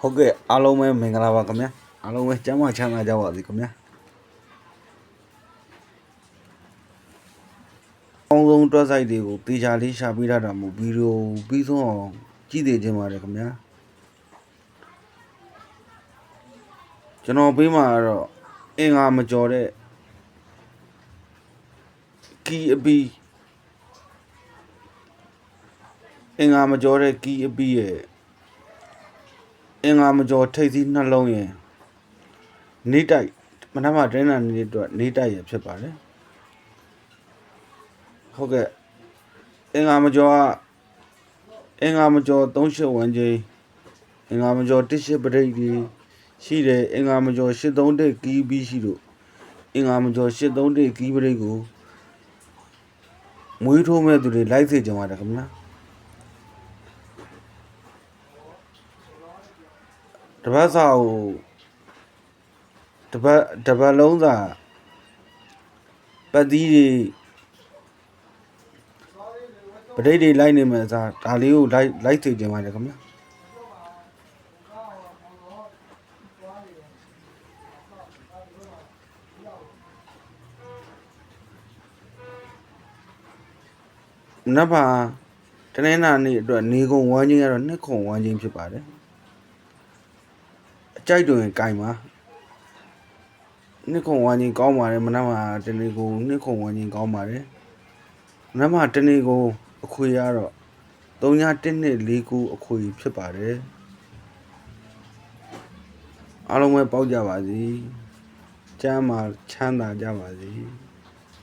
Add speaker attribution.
Speaker 1: ဟုတ်ကဲ့အားလုံးပဲမင်္ဂလာပါခင်ဗျာအားလုံးပဲကျမ်းမာချမ်းသာကြပါစေခင်ဗျာအောင်းဆုံးတွက်ဆိုင်တွေကိုတေချာလေးရှာပေးထားတာမို့ဗီဒီယိုပြီးဆုံးအောင်ကြည့်သေးခြင်းပါတယ်ခင်ဗျာကျွန်တော်ပေးမှာတော့အင်္ဂါမကျော်တဲ့ကီအပီအင်္ဂါမကျော်တဲ့ကီအပီရဲ့အင်္ဂါမကျော်ထိပ်သီးနှလုံးရဲ့နေတိုက်မနက်မှတင်းနာနေတဲ့အတွက်နေတိုက်ရဖြစ်ပါတယ်ဟုတ်ကဲ့အင်္ဂါမကျော်38ဝန်းကျင်းအင်္ဂါမကျော်18ပရိတ်ဒီရှိတယ်အင်္ဂါမကျော်831ကီးပြီးရှိလို့အင်္ဂါမကျော်831ကီးပရိတ်ကိုမွေးထိုးမဲ့သူတွေလိုက်စေကြပါတယ်ခင်ဗျာတပတ်စာကိုတပတ်လုံးစာပတ်သီးတွေပရိတ်တွေလိုက်နေမယ်စားဒါလေးကိုလိုက်စေကြပါတယ်ခင်ဗျာနတ်ပါတနင်္လာနေ့အတွက်နေကုန်ဝမ်းချင်းကတော့နှစ်ခုံဝမ်းချင်းဖြစ်ပါတယ်အကြိုက်တွင်ကြိုင်ပါနှစ်ခုံဝမ်းချင်းကောင်းပါတယ်မနက်မှာတနေ့ကိုနှစ်ခုံဝမ်းချင်းကောင်းပါတယ်မနက်မှာတနေ့ကိုအခွေရတော့391249အခွေဖြစ်ပါတယ်အားလုံးပဲပေါက်ကြပါစေကျမ်းမာချမ်းသာကြပါစေ